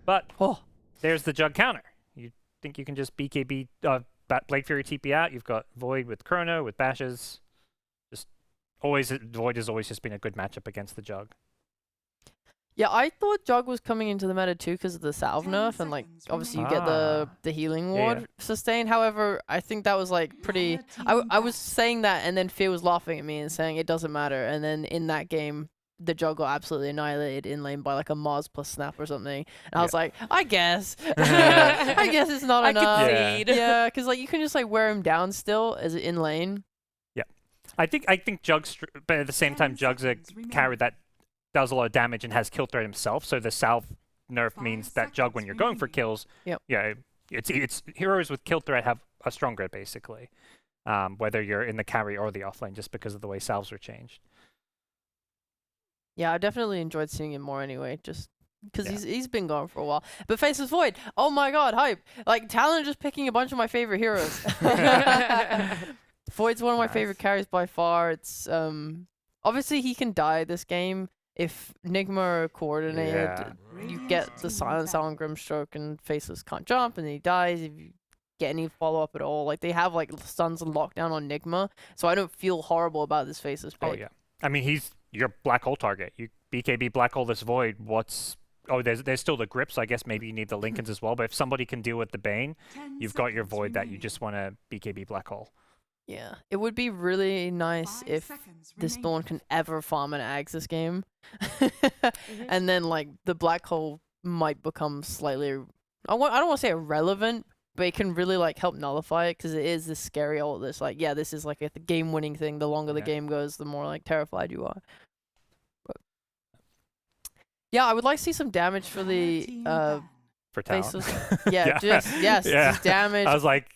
But there's the Jug counter. You think you can just BKB Blade Fury TP out? You've got Void with Chrono, with Bashes. Just always, Void has always just been a good matchup against the Jug. Yeah, I thought Jug was coming into the meta too because of the salve nerf, and like obviously you get the healing ward sustain. However, I think that was like pretty. I was saying that, and then Fear was laughing at me and saying it doesn't matter. And then in that game, the Jug got absolutely annihilated in lane by like a Mars plus snap or something. And I was like, I guess, I guess it's not enough. Yeah, because like you can just like wear him down still as in lane. Yeah, I think Jug's, but at the same time, Jug's a carry that does a lot of damage and has kill threat himself, so the salve nerf means that Jug, when you're going for kills, it's heroes with kill threat have a stronger basically, whether you're in the carry or the offlane, just because of the way salves are changed. Yeah, I definitely enjoyed seeing him more anyway, just because he's been gone for a while. But Faceless Void, oh my god, hype! Like Talon just picking a bunch of my favorite heroes. Void's one of my favorite carries by far. It's obviously he can die this game. If Nigma are coordinated, you get the silence on Grimstroke and Faceless can't jump and he dies if you get any follow-up at all. Like, they have, like, stuns and lockdown on Nigma, so I don't feel horrible about this Faceless pick. Oh, yeah. I mean, he's your black hole target. You BKB black hole this Void, there's still the grip, so I guess maybe you need the Lincolns as well, but if somebody can deal with the Bane, you've got your Void that you just want to BKB black hole. Yeah, it would be really nice if this Thorn can ever farm an Ags this game. And then, like, the Black Hole might become slightly... I don't want to say irrelevant, but it can really, like, help nullify it, because it is this scary ult that's like, yeah, this is, like, a game-winning thing. The longer the game goes, the more, like, terrified you are. But yeah, I would like to see some damage for the... For Talon. Just damage. I was like,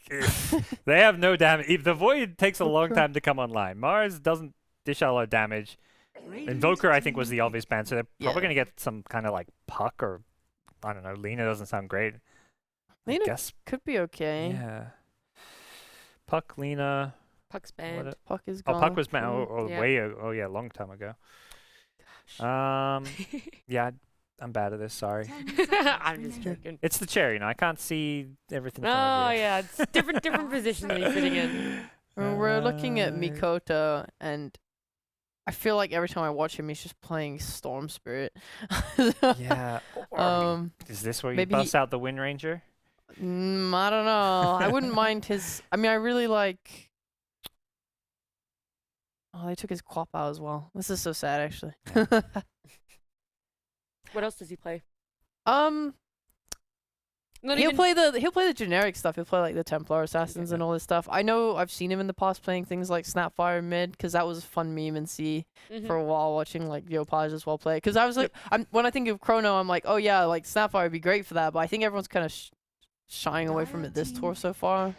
they have no damage. The Void takes a long time to come online. Mars doesn't dish out a lot of damage. Invoker, I think, was the obvious ban, so they're probably going to get some kind of like Puck or, I don't know, Lina doesn't sound great. Lina could be okay. Yeah. Puck, Lina. Puck's banned. Puck is gone. Oh, Puck was banned a long time ago. Yeah, I'm bad at this, sorry. I'm just joking. It's the chair, you know, I can't see everything. Oh, yeah, it's different position that he's sitting in. We're looking at Mikoto, and I feel like every time I watch him, he's just playing Storm Spirit. Yeah. Is this where you bust out the Wind Ranger? I don't know. I wouldn't mind his... I mean, I really like... Oh, they took his Quap out as well. This is so sad, actually. Yeah. What else does he play? He'll play the generic stuff. He'll play like the Templar Assassins and all this stuff. I know I've seen him in the past playing things like Snapfire mid, because that was a fun meme and see for a while, watching like Yopaj as well play. Because I was like, when I think of Chrono, I'm like, oh yeah, like Snapfire would be great for that. But I think everyone's kind of shying away from it this tour so far.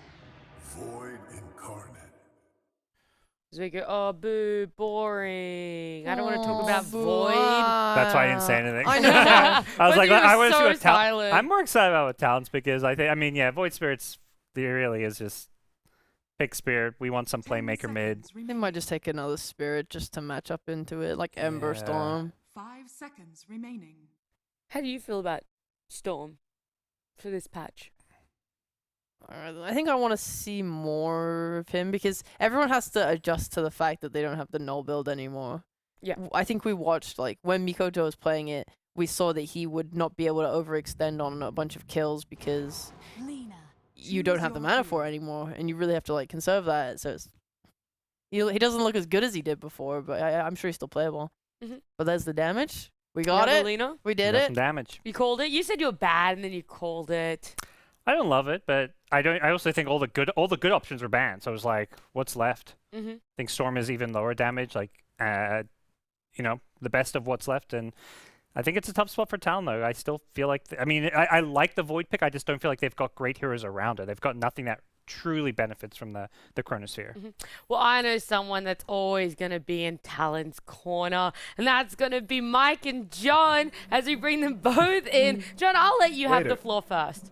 Void incarnate. So we go, oh, boo, boring. I don't want to talk about Void. That's why I didn't say anything. I know. I was like, I want to see what Talon. I'm more excited about what Talon's pick is. I mean, yeah, Void Spirit's really is just pick Spirit. We want some playmaker mid. They might just take another Spirit just to match up into it, like Ember Storm. 5 seconds remaining. How do you feel about Storm for this patch? I think I want to see more of him, because everyone has to adjust to the fact that they don't have the null build anymore. Yeah. I think we watched, like, when Mikoto was playing it, we saw that he would not be able to overextend on a bunch of kills because you don't have the mana for it anymore, and you really have to, like, conserve that. So he doesn't look as good as he did before, but I'm sure he's still playable. But there's the damage. We got it. Lina? We did it. Some damage. You called it? You said you were bad, and then you called it. I don't love it, but I also think all the good options were banned. So I was like, what's left? I think Storm is even lower damage, like you know, the best of what's left, and I think it's a tough spot for Talon though. I still feel like I like the Void pick. I just don't feel like they've got great heroes around it. They've got nothing that truly benefits from the Chronosphere. Well, I know someone that's always going to be in Talon's corner, and that's going to be Mike and John as we bring them both in. John, I'll let you have the floor first.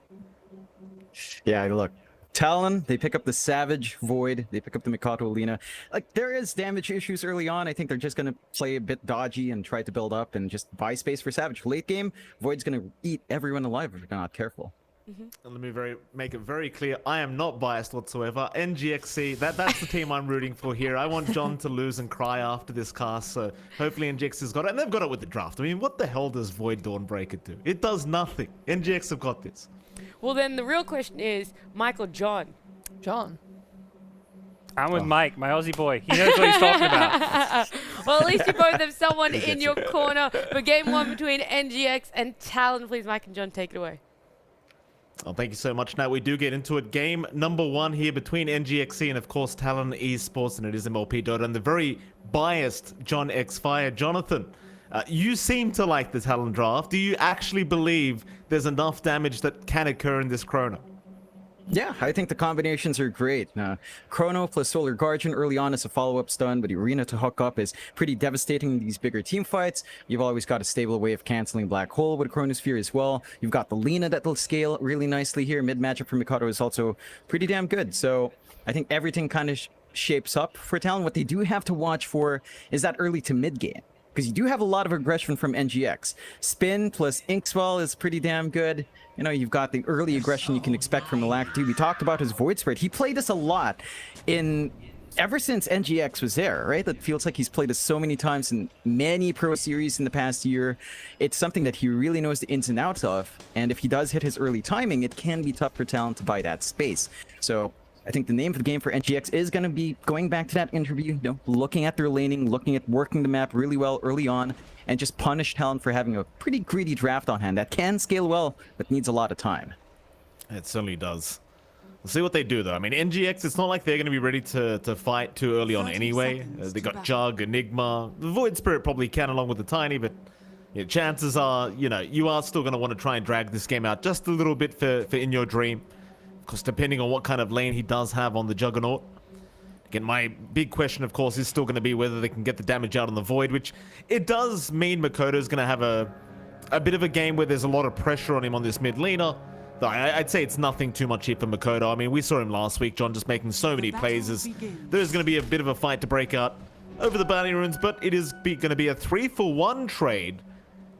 Yeah, look, Talon, they pick up the Savage, Void, they pick up the Mikado Alina. Like, there is damage issues early on. I think they're just going to play a bit dodgy and try to build up and just buy space for Savage. Late game, Void's going to eat everyone alive if you're not careful. Let me make it very clear, I am not biased whatsoever. NGX.SEA, that's the team I'm rooting for here. I want John to lose and cry after this cast, so hopefully NGX.SEA's got it. And they've got it with the draft. I mean, what the hell does Void Dawnbreaker do? It does nothing. NGX have got this. Well, then the real question is, Michael, John. John. I'm with Mike, my Aussie boy. He knows what he's talking about. Well, at least you both have someone in your corner for game 1 between NGX and Talon. Please, Mike and John, take it away. Well, thank you so much. Now we do get into it. Game number 1 here between NGX.SEA and, of course, Talon Esports, and it is MLP Dota, and the very biased JohnXFire. Jonathan, you seem to like the Talon draft. Do you actually believe there's enough damage that can occur in this Chrono? Yeah, I think the combinations are great. Chrono plus Solar Guardian early on as a follow-up stun, but Arena to hook up is pretty devastating in these bigger team fights. You've always got a stable way of canceling Black Hole with Chronosphere as well. You've got the Lina that will scale really nicely here. Mid matchup for Mikado is also pretty damn good. So I think everything kind of shapes up for Talon. What they do have to watch for is that early to mid game, because you do have a lot of aggression from NGX. Spin plus Inkswell is pretty damn good. You know, you've got the early aggression you can expect from Alacrity. We talked about his Void Spread. He played this a lot ever since NGX was there, right? That feels like he's played this so many times in many pro series in the past year. It's something that he really knows the ins and outs of. And if he does hit his early timing, it can be tough for Talon to buy that space. So I think the name of the game for NGX is going to be going back to that interview, looking at their laning, looking at working the map really well early on, and just punish Talon for having a pretty greedy draft on hand that can scale well, but needs a lot of time. It certainly does. We'll see what they do, though. I mean, NGX, it's not like they're going to be ready to fight too early on anyway. They got Jug, Enigma. The Void Spirit probably can along with the Tiny, but chances are, you are still going to want to try and drag this game out just a little bit for In Your Dream. Of course, depending on what kind of lane he does have on the Juggernaut. Again, my big question, of course, is still going to be whether they can get the damage out on the Void, which it does mean Makoto's going to have a bit of a game where there's a lot of pressure on him on this mid laner. Though I'd say it's nothing too much here for Makoto. I mean, we saw him last week, John, just making so many plays. There's going to be a bit of a fight to break out over the bounty runes, but it is going to be a 3-for-1 trade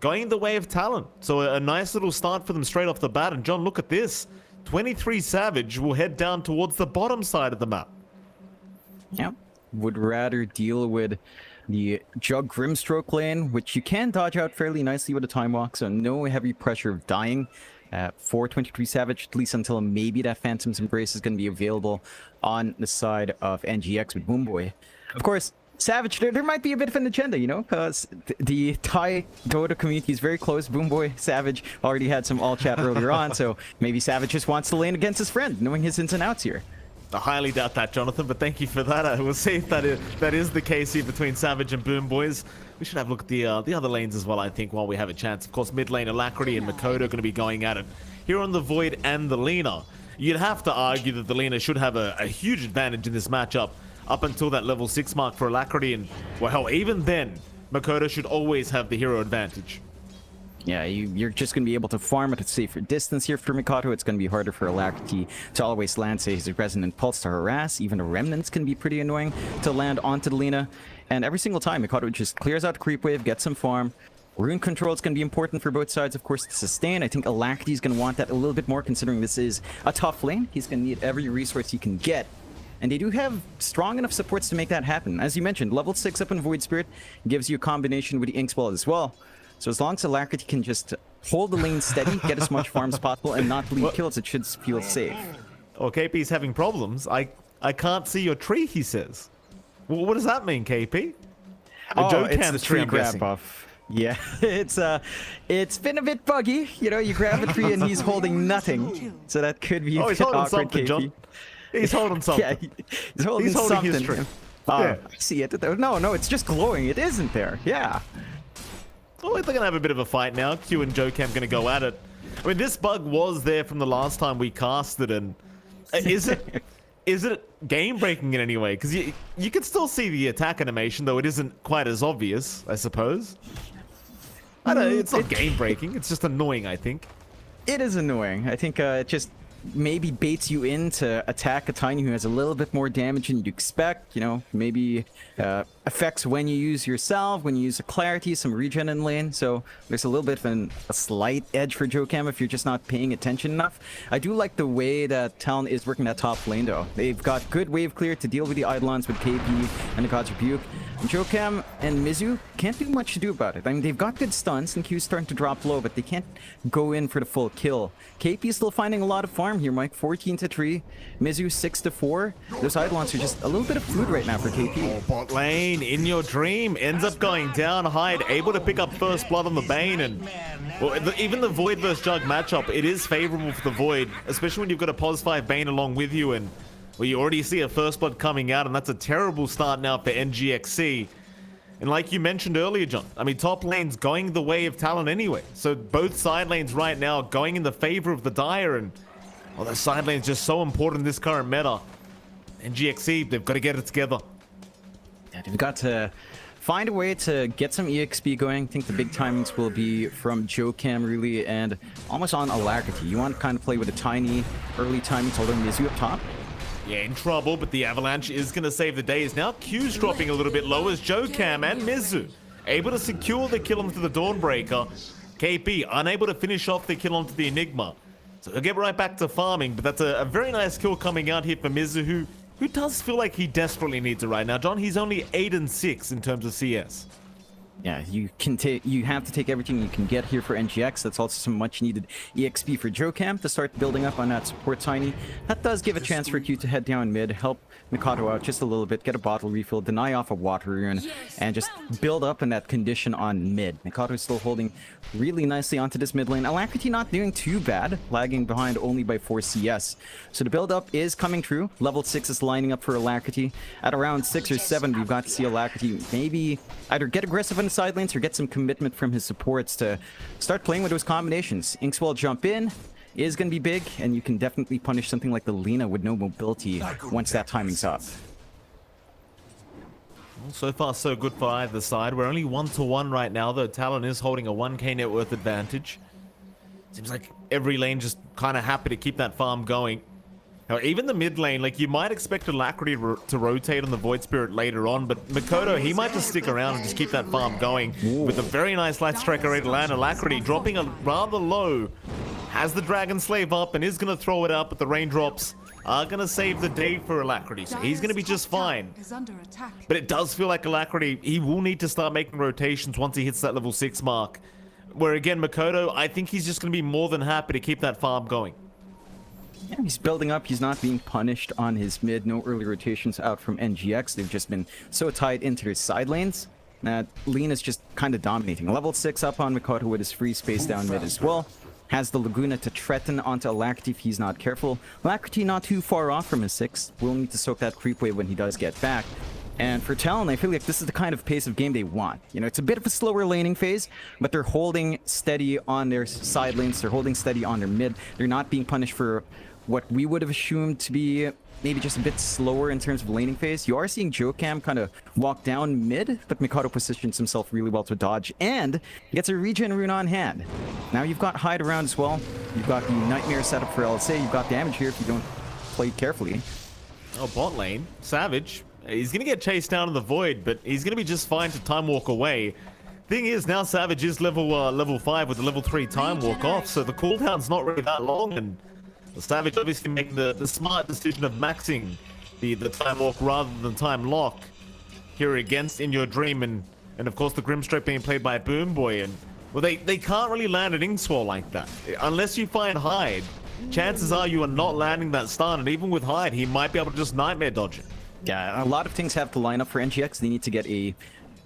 going the way of Talon. So a nice little start for them straight off the bat. And John, look at this. 23 Savage will head down towards the bottom side of the map. Yeah, would rather deal with the Jug Grimstroke lane, which you can dodge out fairly nicely with a Time Walk, so no heavy pressure of dying for 23 Savage, at least until maybe that Phantom's Embrace is going to be available on the side of NGX with Boomboy. Of course, Savage, there might be a bit of an agenda, because the Thai Dota community is very close. Boomboy, Savage already had some all chat earlier on, so maybe Savage just wants to lane against his friend, knowing his ins and outs here. I highly doubt that, Jonathan, but thank you for that. We'll see if that is the case here between Savage and Boomboys. We should have a look at the other lanes as well, I think, while we have a chance. Of course, mid lane, Alacrity and Makoto are going to be going at it. Here on the Void and the Lina, you'd have to argue that the Lina should have a huge advantage in this matchup up until that level 6 mark for Alacrity. And, well, hell, even then, Makoto should always have the hero advantage. Yeah, you're just going to be able to farm at a safer distance here for Mikado. It's going to be harder for Alacrity to always land, say, his Resonant Pulse to harass. Even the Remnants can be pretty annoying to land onto the Lina. And every single time, Mikado just clears out the creep wave, gets some farm. Rune control is going to be important for both sides, of course, to sustain. I think Alacrity is going to want that a little bit more, considering this is a tough lane. He's going to need every resource he can get. And they do have strong enough supports to make that happen. As you mentioned, level 6 up in Void Spirit gives you a combination with the Inkswell as well. So as long as Alacrity can just hold the lane steady, get as much farm as possible, and not bleed kills, it should feel safe. Oh, KP's having problems. I can't see your tree, he says. Well, what does that mean, KP? It's the tree grab buff. Yeah, it's been a bit buggy. You grab a tree and he's holding nothing. So that could be a bit awkward, KP. John. He's holding something. Yeah, he's holding something. His tree. I see it. No, it's just glowing. It isn't there. Yeah. Oh, they're going to have a bit of a fight now. Q and JoeCam going to go at it. I mean, this bug was there from the last time we casted, and is it game-breaking in any way? Because you can still see the attack animation, though it isn't quite as obvious, I suppose. I don't know, it's not game-breaking. It's just annoying, I think. It is annoying. I think it just maybe baits you in to attack a Tiny who has a little bit more damage than you'd expect. You know, maybe affects when you use your salve, when you use a clarity, some regen in lane. So there's a little bit of a slight edge for Jokam if you're just not paying attention enough. I do like the way that Talon is working that top lane though. They've got good wave clear to deal with the Eidolons with KP and the God's Rebuke. And Jokam and Mizu can't do much to do about it. I mean, they've got good stuns and Q's starting to drop low, but they can't go in for the full kill. KP is still finding a lot of farm here, Mike. 14-3. Mizu 6-4. Those Eidolons are just a little bit of food right now for KP. Oh, bot lane, in your dream, ends up going down. Hyde able to pick up first blood on the Bane, and well, even the Void versus Jug matchup, it is favorable for the Void, especially when you've got a +5 Bane along with you, and well, you already see a first blood coming out, and that's a terrible start now for NGX.SEA. And like you mentioned earlier, John, I mean, top lane's going the way of Talon anyway. So both side lanes right now going in the favor of the Dire, and well, the side lane's just so important in this current meta. NGX.SEA, they've got to get it together. Yeah, they've got to find a way to get some EXP going. I think the big timings will be from Jokam really, and almost on Alacrity. You want to kind of play with a Tiny early timings, although Mizu up top. Yeah, in trouble, but the Avalanche is going to save the day. Is now Q's dropping a little bit low as Jokam and Mizu able to secure the kill onto the Dawnbreaker. KP unable to finish off the kill onto the Enigma. So he'll get right back to farming, but that's a very nice kill coming out here for Mizu, who does feel like he desperately needs it right now. John, he's only 8-6 in terms of CS. Yeah, you have to take everything you can get here for NGX. That's also some much needed EXP for Jokam to start building up on that support Tiny. That does give a chance for Q to head down mid, help Mikado out just a little bit, get a bottle refill, deny off a water rune, and just build up in that condition on mid. Mikado is still holding really nicely onto this mid lane. Alacrity not doing too bad, lagging behind only by 4 CS. So the build up is coming true. Level 6 is lining up for Alacrity. At around 6 or 7, we've got to see Alacrity maybe either get aggressive on the side lanes or get some commitment from his supports to start playing with those combinations. Inkswell jump in is going to be big, and you can definitely punish something like the Lina with no mobility once that timing's up. Well, so far so good for either side. We're only 1-1 right now, though Talon is holding a 1k net worth advantage. Seems like every lane just kind of happy to keep that farm going. Now, even the mid lane, like, you might expect Alacrity to rotate on the Void Spirit later on, but Mikoto, he might just stick around and just keep that farm going. Ooh. With a very nice Light Striker ready to land. Alacrity dropping a rather low, has the Dragon Slave up and is going to throw it up, but the raindrops are going to save the day for Alacrity, so he's going to be just fine. But it does feel like Alacrity, he will need to start making rotations once he hits that level 6 mark. Where again, Mikoto, I think he's just going to be more than happy to keep that farm going. Yeah, he's building up. He's not being punished on his mid. No early rotations out from NGX. They've just been so tied into their side lanes that Lena's just kind of dominating. Level 6 up on Mikoto with his free space down mid as well. Has the Laguna to threaten onto Alacrity if he's not careful. Alacrity not too far off from his 6. Will need to soak that creep wave when he does get back. And for Talon, I feel like this is the kind of pace of game they want. You know, it's a bit of a slower laning phase, but they're holding steady on their side lanes. They're holding steady on their mid. They're not being punished for what we would have assumed to be maybe just a bit slower in terms of laning phase. You are seeing Jokam kind of walk down mid, but Mikado positions himself really well to dodge, and gets a regen rune on hand. Now you've got Hyde around as well. You've got the Nightmare setup for LSA. You've got damage here if you don't play carefully. Oh, bot lane. Savage. He's going to get chased down in the Void, but he's going to be just fine to time walk away. Thing is, now Savage is level 5 with the level 3 time walk off, so the cooldown's not really that long, and Savage obviously making the smart decision of maxing the time walk rather than time lock here against In Your Dream, and of course the Grimstroke being played by Boomboy, and well, they can't really land an Inkswell like that unless you find Hyde. Chances are you are not landing that stun, and even with Hyde, he might be able to just Nightmare dodge it. Yeah, a lot of things have to line up for NGX. They need to get a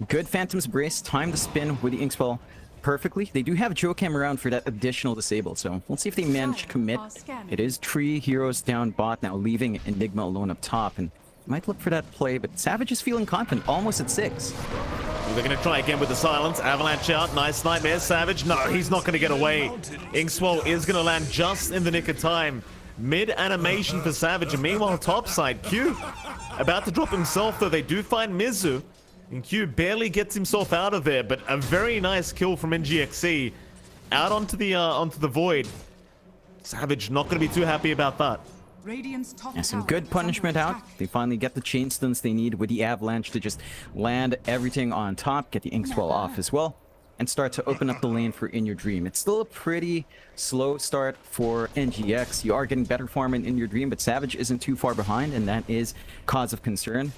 good Phantom's Brace, time to spin with the Inkswell perfectly. They do have Jokam around for that additional disable, so we'll see if they manage to commit. It is 3 heroes down bot now, leaving Enigma alone up top, and might look for that play, but Savage is feeling confident, almost at 6. They're going to try again with the silence. Avalanche out. Nice Nightmare. Savage. No, he's not going to get away. Inkswell is going to land just in the nick of time. Mid animation for Savage, and meanwhile topside Q about to drop himself, though. They do find Mizu, and Q barely gets himself out of there, but a very nice kill from NGX.SEA out onto the Void. Savage not going to be too happy about that. Radiant's top Yeah, some tower good is punishment under out. attack. They finally get the chain stuns they need with the avalanche to just land everything on top, get the ink swell off as well, and start to open up the lane for In Your Dream. It's still a pretty slow start for NGX. You are getting better farm in Your Dream, but Savage isn't too far behind, and that is cause of concern.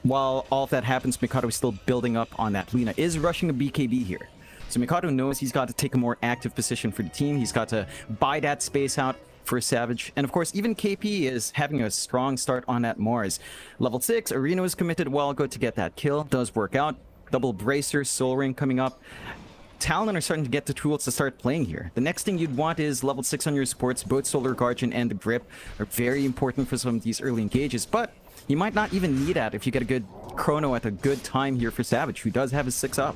While all of that happens, Mikado is still building up on that. Lina is rushing a BKB here. So Mikado knows he's got to take a more active position for the team. He's got to buy that space out for Savage. And of course, even KP is having a strong start on that Mars. Level 6, Arena is committed well, good to get that kill. Does work out. Double Bracer, Soul Ring coming up. Talon are starting to get the tools to start playing here. The next thing you'd want is level 6 on your supports. Both Solar Guardian and the Grip are very important for some of these early engages, but you might not even need that if you get a good chrono at a good time here for Savage, who does have his 6 up.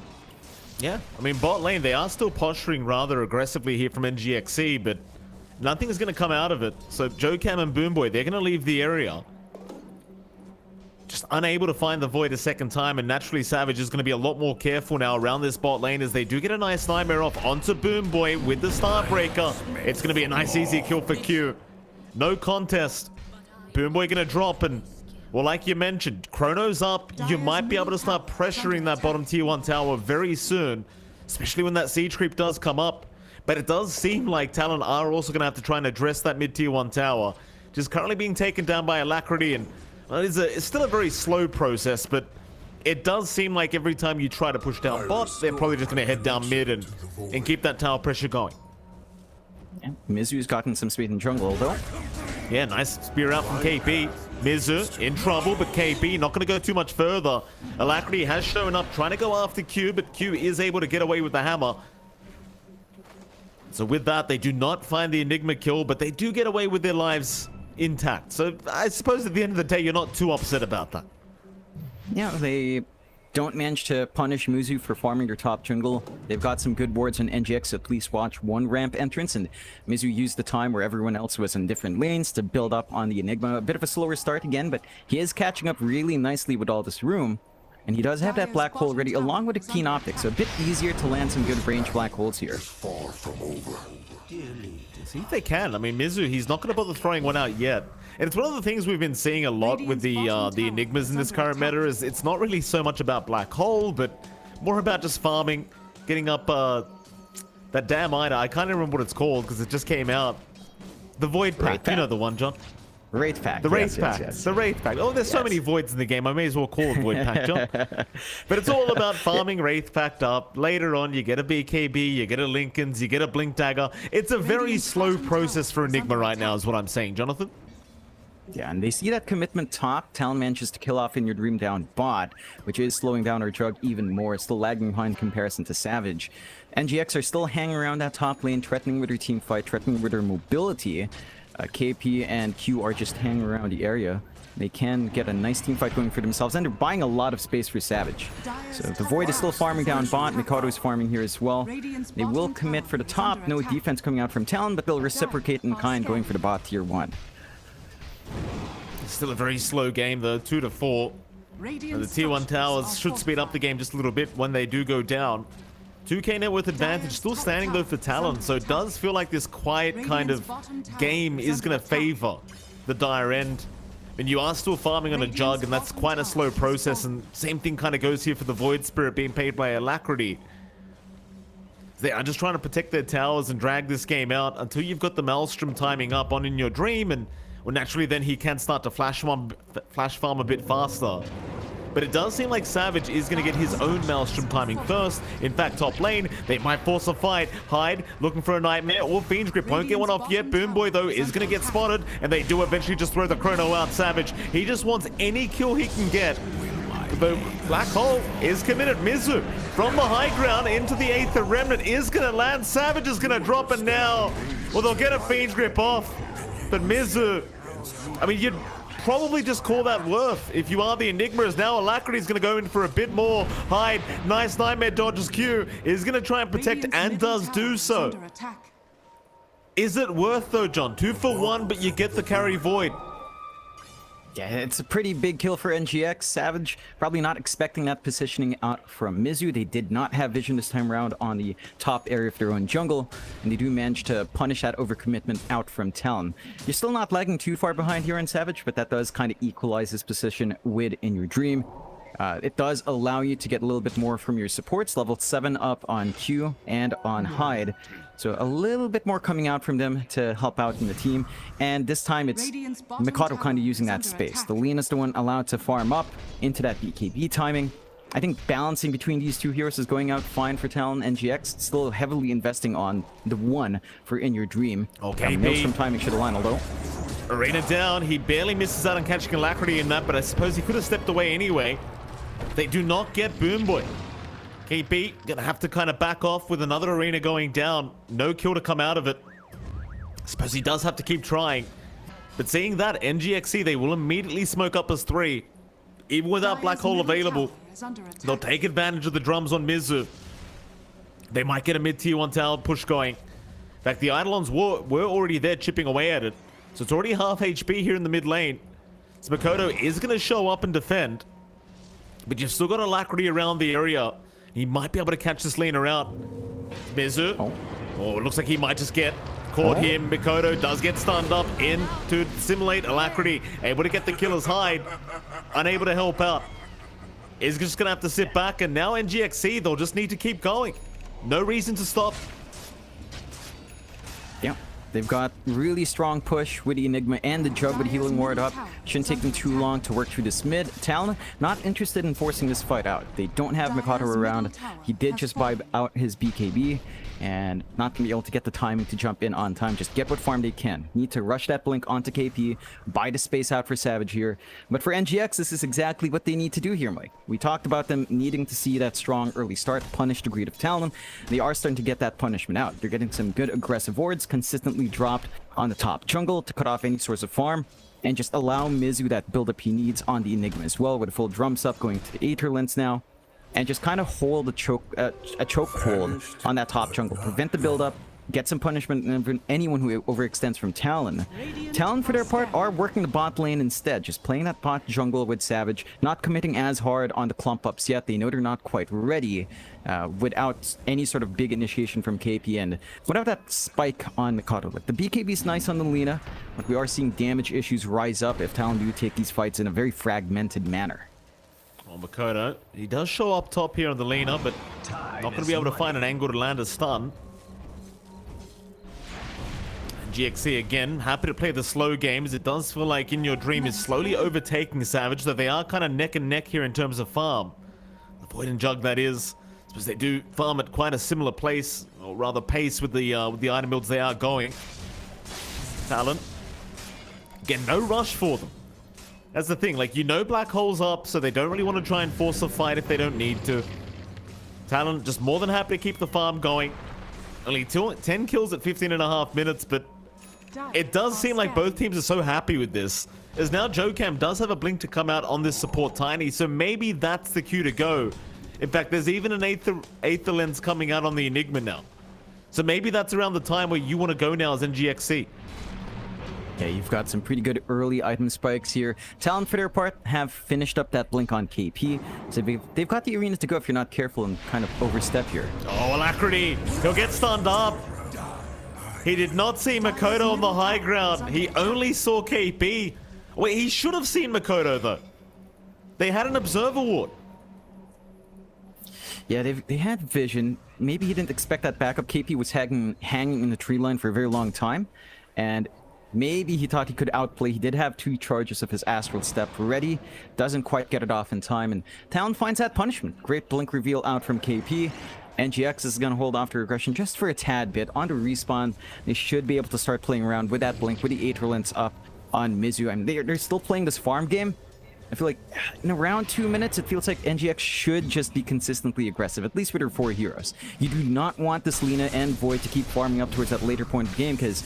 Yeah, I mean, bot lane, they are still posturing rather aggressively here from NGX.SEA, but nothing's going to come out of it. So Jocam and Boomboy, they're going to leave the area. Just unable to find the Void a second time, and naturally Savage is going to be a lot more careful now around this bot lane as they do get a nice Nightmare off onto Boomboy with the Starbreaker. It's going to be a nice easy kill for Q. No contest. Boomboy going to drop, and well, like you mentioned, Chrono's up. You might be able to start pressuring that bottom tier 1 tower very soon, especially when that siege creep does come up. But it does seem like Talon are also going to have to try and address that mid tier 1 tower, which is currently being taken down by Alacrity, and well, it's still a very slow process, but it does seem like every time you try to push down bot, they're probably just going to head down mid and keep that tower pressure going. Yeah, Mizu's gotten some speed in jungle, though. Yeah, nice spear out from KP. Mizu in trouble, but KP not going to go too much further. Alacrity has shown up trying to go after Q, but Q is able to get away with the hammer. So with that, they do not find the Enigma kill, but they do get away with their lives intact. So I suppose at the end of the day, you're not too upset about that. Yeah, they don't manage to punish Mizu for farming their top jungle. They've got some good wards on NGX, at least watch one ramp entrance, and Mizu used the time where everyone else was in different lanes to build up on the Enigma. A bit of a slower start again, but he is catching up really nicely with all this room. And he does have that black hole ready, along with a keen optic, so a bit easier to land some good range black holes here. Far from over. See if they can. I mean, Mizu, he's not going to bother throwing one out yet. And it's one of the things we've been seeing a lot with the Enigmas in this current meta is it's not really so much about black hole, but more about just farming, getting up that damn item. I can't remember what it's called because it just came out. The Void Pack. You know the one, John. Wraith Pack. The Wraith Pack. Yes. The Wraith Pack. Oh, there's so many voids in the game. I may as well call it Void Pack, John. But it's all about farming Wraith Packed up. Later on, you get a BKB, you get a Lincoln's, you get a Blink Dagger. It's a very slow process for Enigma right now, is what I'm saying, Jonathan. Yeah, and they see that commitment top. Talon manages to kill off In Your Dream down bot, which is slowing down our Jug even more. Still lagging behind in comparison to Savage. NGX are still hanging around that top lane, threatening with their team fight, threatening with their mobility. KP and Q are just hanging around the area. They can get a nice team fight going for themselves, and they're buying a lot of space for Savage. So the Void is still farming down bot. Mikado is farming here as well. They will commit for the top. No defense coming out from Talon, but they'll reciprocate in kind, going for the bot tier 1. Still a very slow game, though. 2 to 4. The tier 1 towers should speed up the game just a little bit when they do go down. 2k net worth advantage still standing though for Talon, so it does feel like this quiet kind of game is going to favor the dire end. And you are still farming on a Jug, and that's quite a slow process, and same thing kind of goes here for the Void Spirit being paid by Alacrity. They are just trying to protect their towers and drag this game out until you've got the Maelstrom timing up on In Your Dream, and well, naturally then he can start to flash farm a bit faster. But it does seem like Savage is going to get his own Maelstrom timing first. In fact, top lane, they might force a fight. Hyde looking for a Nightmare or Fiend's Grip. Won't get one off yet. Boomboy, though, is going to get spotted. And they do eventually just throw the Chrono out. Savage, he just wants any kill he can get. The Black Hole is committed. Mizu from the high ground into the Aether Remnant is going to land. Savage is going to drop it now. Well, they'll get a Fiend's Grip off. But Mizu, I mean, you'd probably just call that worth. If you are the Enigmas now, Alacrity is going to go in for a bit more. Hyde, nice Nightmare dodges Q, is going to try and protect and does do so. Is it worth though, John? 2 for 1, but you get the carry Void. Yeah, it's a pretty big kill for NGX. Savage probably not expecting that positioning out from Mizu. They did not have vision this time around on the top area of their own jungle, and they do manage to punish that overcommitment out from Talon. You're still not lagging too far behind here on Savage, but that does kind of equalize his position with In Your Dream. It does allow you to get a little bit more from your supports, level 7 up on Q and on Hyde. So a little bit more coming out from them to help out in the team. And this time it's Mikado kind of using that space. The Lena's the one allowed to farm up into that BKB timing. I think balancing between these two heroes is going out fine for Talon. NGX still heavily investing on the one for In Your Dream. Okay, Maelstrom timing should align, although. Arena down. He barely misses out on catching Alacrity in that, but I suppose he could have stepped away anyway. They do not get Boom Boy. KB gonna have to kind of back off with another Arena going down. No kill to come out of it. I suppose he does have to keep trying. But seeing that, NGX.SEA, they will immediately smoke up as 3. Even without Black Hole available, they'll take advantage of the drums on Mizu. They might get a mid-tier 1 tower push going. In fact, the Eidolons were already there chipping away at it. So it's already half HP here in the mid lane. So Makoto is going to show up and defend. But you've still got Alacrity around the area. He might be able to catch this laner out. Mizu. Oh, it looks like he might just get caught here. Makoto does get stunned up in to simulate Alacrity. Able to get the killer's hide. Unable to help out. Is just going to have to sit back. And now NGX.SEA, they'll just need to keep going. No reason to stop. Yeah. They've got really strong push with the Enigma and the Jug with Healing Ward up. Shouldn't take them too long to work through this mid. Talon, not interested in forcing this fight out. They don't have Mikado around. He did just buy out his BKB, and not going to be able to get the timing to jump in on time. Just get what farm they can. Need to rush that blink onto KP, buy the space out for Savage here. But for NGX, this is exactly what they need to do here, Mike. We talked about them needing to see that strong early start, punish the greed of Talon. They are starting to get that punishment out. They're getting some good aggressive wards, consistently dropped on the top jungle to cut off any source of farm, and just allow Mizu that build-up he needs on the Enigma as well, with a full drum sub going to the Aether Lens now. And just kind of hold a choke hold on that top jungle. Prevent the build-up, get some punishment on anyone who overextends from Talon. Talon, for their part, are working the bot lane instead. Just playing that bot jungle with Savage. Not committing as hard on the clump-ups yet. They know they're not quite ready without any sort of big initiation from KP. And without that spike on Mikado. Like, the BKB is nice on the Lina, but we are seeing damage issues rise up if Talon do take these fights in a very fragmented manner. Well, Makoto, he does show up top here on the Lina, but not going to be able to find an angle to land a stun. GXC again, happy to play the slow games. It does feel like In Your Dream is slowly overtaking Savage, though they are kind of neck and neck here in terms of farm. The Void and Jug, that is. Because they do farm at quite a similar place, or rather pace with the item builds they are going. Talon. Again, no rush for them. That's the thing, like, you know Black Hole's up, so they don't really want to try and force a fight if they don't need to. Talon just more than happy to keep the farm going. Only 10 kills at 15.5 minutes, but it does seem like both teams are so happy with this. As now JoeCam does have a blink to come out on this support Tiny, so maybe that's the cue to go. In fact, there's even an Aether Lens coming out on the Enigma now. So maybe that's around the time where you want to go now as NGX.SEA. Yeah, you've got some pretty good early item spikes here. Talon, for their part, have finished up that blink on KP. So they've got the arenas to go if you're not careful and kind of overstep here. Oh, Alacrity! He'll get stunned up! He did not see Makoto on the high ground. He only saw KP. Wait, he should have seen Makoto, though. They had an observer ward. Yeah, they had vision. Maybe he didn't expect that backup. KP was hanging in the tree line for a very long time. And maybe he thought he could outplay. He did have 2 charges of his Astral Step ready. Doesn't quite get it off in time. And Talon finds that punishment. Great blink reveal out from KP. NGX is going to hold off their aggression just for a tad bit. On to respawn. They should be able to start playing around with that blink, with the Aether Lens up on Mizu. I mean, they're still playing this farm game. I feel like in around 2 minutes, it feels like NGX should just be consistently aggressive, at least with her 4 heroes. You do not want this Lina and Void to keep farming up towards that later point of the game, because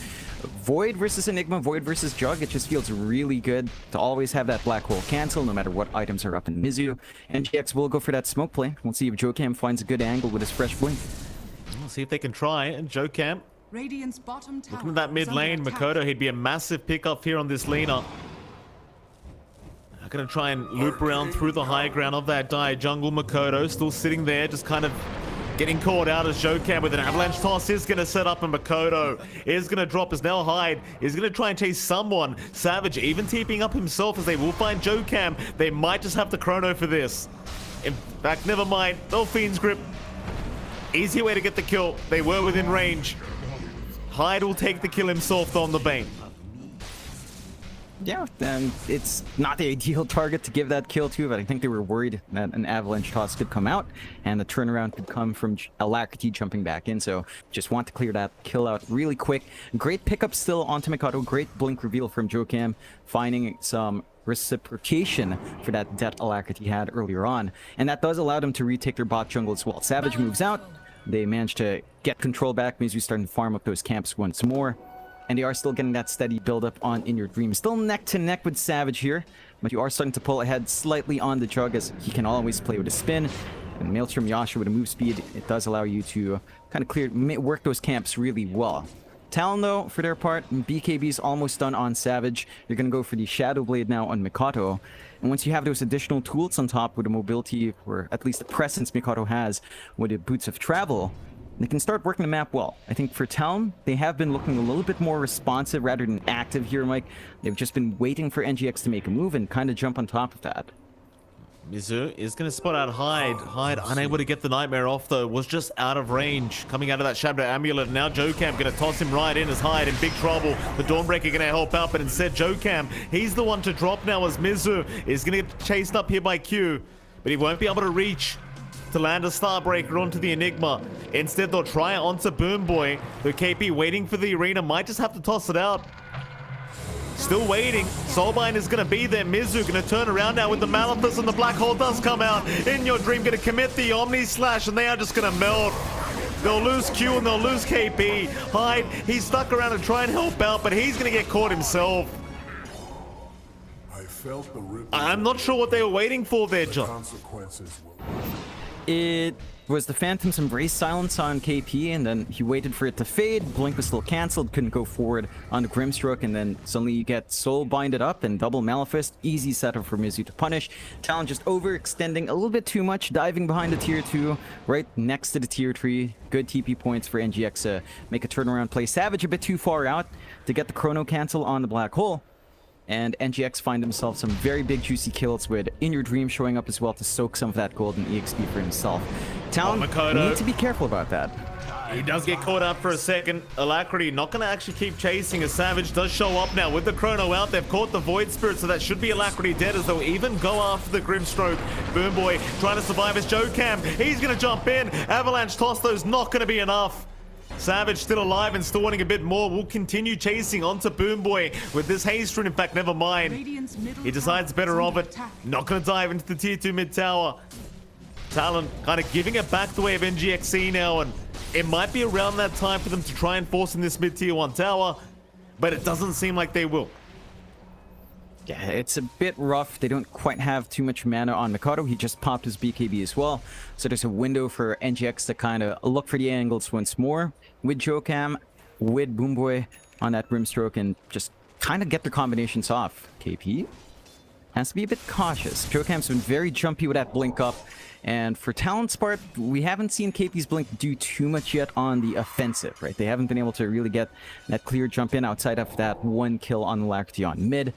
Void versus Enigma, Void versus Jug, it just feels really good to always have that black hole cancel no matter what items are up in Mizu. NGX will go for that smoke play. We'll see if JoeCam finds a good angle with his fresh blink. We'll see if they can try. And JoeCam, Radiant's bottom tower looking at that mid lane, Makoto, he'd be a massive pickup here on this Lina. gonna try and loop around through the high ground of that dire jungle. Makoto still sitting there, just kind of getting caught out as Jokam with an avalanche toss is gonna set up, and Makoto is gonna drop as Nell Hyde is gonna try and chase someone. Savage even TPing up himself as they will find Jokam. They might just have to chrono for this. In fact, never mind. No Fiend's Grip. Easy way to get the kill. They were within range. Hyde will take the kill himself though on the Bane. Yeah, it's not the ideal target to give that kill to, but I think they were worried that an avalanche toss could come out and the turnaround could come from Alacrity jumping back in, so just want to clear that kill out really quick. Great pickup still onto Mikado, great blink reveal from Jokam, finding some reciprocation for that death Alacrity had earlier on, and that does allow them to retake their bot jungle as well. Savage moves out, they manage to get control back, Mizu starting to farm up those camps once more. And they are still getting that steady build-up on In Your Dream. Still neck to neck with Savage here, but you are starting to pull ahead slightly on the Jug as he can always play with a spin. And Maelstrom Yasha with a move speed, it does allow you to kind of work those camps really well. Talon though, for their part, BKB is almost done on Savage. You're going to go for the Shadow Blade now on Mikado. And once you have those additional tools on top with the mobility, or at least the presence Mikado has with the Boots of Travel, they can start working the map well. I think for Talon, they have been looking a little bit more responsive rather than active here, Mike. They've just been waiting for NGX to make a move and kind of jump on top of that. Mizu is going to spot out Hyde. Hyde unable to get the Nightmare off though, was just out of range. Coming out of that Shadow Amulet, now Jokam going to toss him right in as Hyde in big trouble. The Dawnbreaker going to help out, but instead Jokam, he's the one to drop now as Mizu is going to get chased up here by Q. But he won't be able to reach to land a Starbreaker onto the Enigma. Instead, they'll try it onto Boom Boy. The KP waiting for the arena, might just have to toss it out. Still waiting. Soulbind is going to be there. Mizu going to turn around now with the Malefice, and the Black Hole does come out. In Your Dream going to commit the Omni Slash, and they are just going to melt. They'll lose Q and they'll lose KP. Hyde, he's stuck around to try and help out, but he's going to get caught himself. I felt the rip. I'm not sure what they were waiting for there, John. Consequences will. It was the Phantom's Embrace silence on KP, and then he waited for it to fade. Blink was still cancelled, couldn't go forward on the Grimstroke, and then suddenly you get Soul Binded up and double Malefice. Easy setup for Mizu to punish. Talon just overextending a little bit too much, diving behind the tier 2, right next to the tier 3. Good TP points for NGX to make a turnaround play. Savage a bit too far out to get the chrono cancel on the Black Hole. And NGX find themselves some very big juicy kills with In Your Dream showing up as well to soak some of that golden EXP for himself. Talon need to be careful about that. He does get caught up for a second. Alacrity not going to actually keep chasing as Savage does show up now with the chrono out. They've caught the Void Spirit, so that should be Alacrity dead as they'll even go after the Grimstroke. Boom Boy trying to survive as Jokam. He's going to jump in. Avalanche toss, though's not going to be enough. Savage still alive and still wanting a bit more. Will continue chasing onto Boom Boy with this haste rune. In fact, never mind. He decides better of it. Not going to dive into the tier 2 mid tower. Talon kind of giving it back the way of NGX.SEA now, and it might be around that time for them to try and force in this mid tier 1 tower, but it doesn't seem like they will. Yeah, it's a bit rough. They don't quite have too much mana on Mikado. He just popped his BKB as well. So there's a window for NGX to kind of look for the angles once more with Jokam, with Boom Boy on that Brimstroke, and just kind of get the combinations off. KP has to be a bit cautious. Jokam's been very jumpy with that blink up. And for Talon's part, we haven't seen KP's blink do too much yet on the offensive, right? They haven't been able to really get that clear jump in outside of that one kill on Alacrity on mid.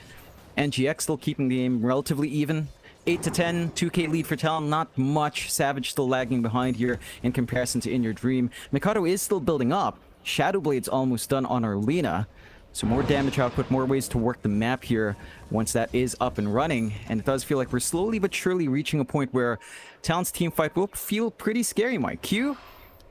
NGX still keeping the game relatively even. 8 to 10, 2k lead for Talon, not much. Savage still lagging behind here in comparison to In Your Dream. Mikado is still building up. Shadow Blade's almost done on Arlena. So more damage output, more ways to work the map here once that is up and running. And it does feel like we're slowly but surely reaching a point where Talon's team fight will feel pretty scary, Mike. Q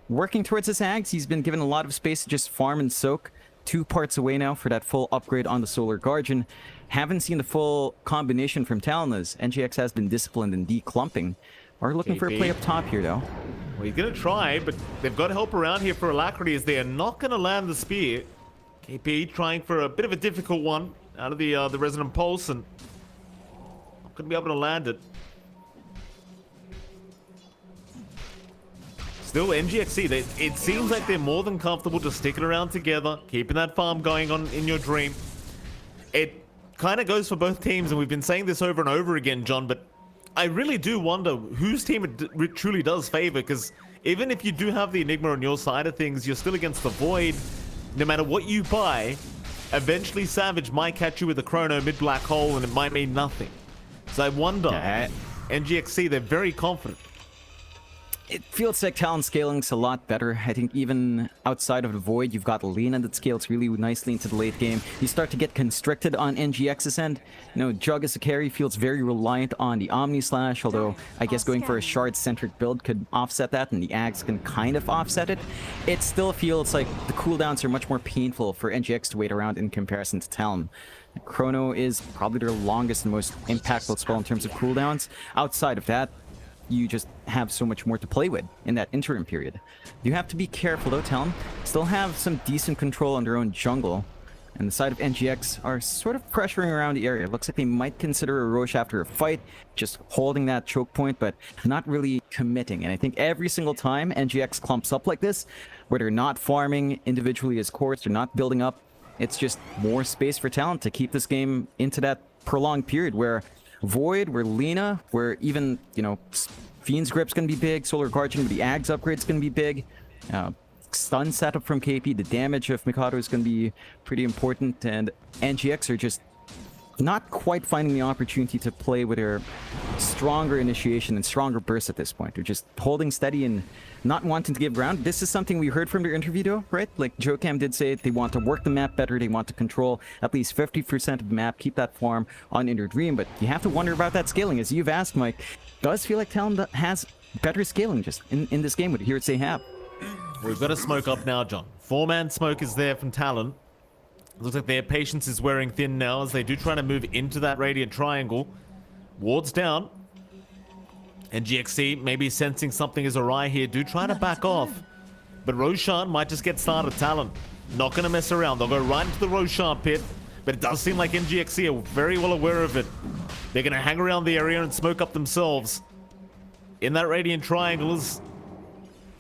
working towards his Ags. He's been given a lot of space to just farm and soak. 2 parts away now for that full upgrade on the Solar Guardian. Haven't seen the full combination from Talon as NGX has been disciplined in declumping. Are looking for a play up top here though. Well, he's going to try, but they've got help around here for Alacrity as they are not going to land the spear. KP trying for a bit of a difficult one out of the Resonant Pulse, and not going to be able to land it. Still, NGX.SEA, it seems like they're more than comfortable just sticking around together, keeping that farm going on In Your Dream. It kind of goes for both teams, and we've been saying this over and over again, John, but I really do wonder whose team it truly does favor, because even if you do have the Enigma on your side of things, you're still against the Void. No matter what you buy, eventually Savage might catch you with a Chrono mid-black hole, and it might mean nothing. So I wonder, NGX.SEA, they're very confident. It feels like Talon scaling's a lot better. I think even outside of the Void, you've got Lena that scales really nicely into the late game. You start to get constricted on NGX's end. You know, Jug as a carry feels very reliant on the Omni Slash, although I guess going for a shard-centric build could offset that, and the Ags can kind of offset it. It still feels like the cooldowns are much more painful for NGX to wait around in comparison to Talon. Chrono is probably their longest and most impactful spell in terms of cooldowns. Outside of that, you just have so much more to play with in that interim period. You have to be careful though. Talon still have some decent control on their own jungle, and the side of NGX are sort of pressuring around the area. It looks like they might consider a Roche after a fight, just holding that choke point, but not really committing. And I think every single time NGX clumps up like this, where they're not farming individually as cores, they're not building up, it's just more space for Talon to keep this game into that prolonged period where Void, where Lena, where even, you know, Fiend's Grip's gonna be big, Solar Guardian with the Ags upgrade's gonna be big, stun setup from KP, the damage of Mikado is gonna be pretty important, and NGX are just not quite finding the opportunity to play with their stronger initiation and stronger burst at this point. They're just holding steady and not wanting to give ground. This is something we heard from their interview though, right? Like JoeCam did say, they want to work the map better, they want to control at least 50% of the map, keep that farm on Inner Dream, but you have to wonder about that scaling. As you've asked, Mike, does feel like Talon has better scaling just in this game with here they have. We've got a smoke up now, John. 4-man smoke is there from Talon. Looks like their patience is wearing thin now as they do try to move into that radiant triangle. Wards down. NGX.SEA maybe sensing something is awry here. Do try to back off. But Roshan might just get started. Talon not going to mess around. They'll go right into the Roshan pit. But it does seem like NGX.SEA are very well aware of it. They're going to hang around the area and smoke up themselves. In that radiant triangle is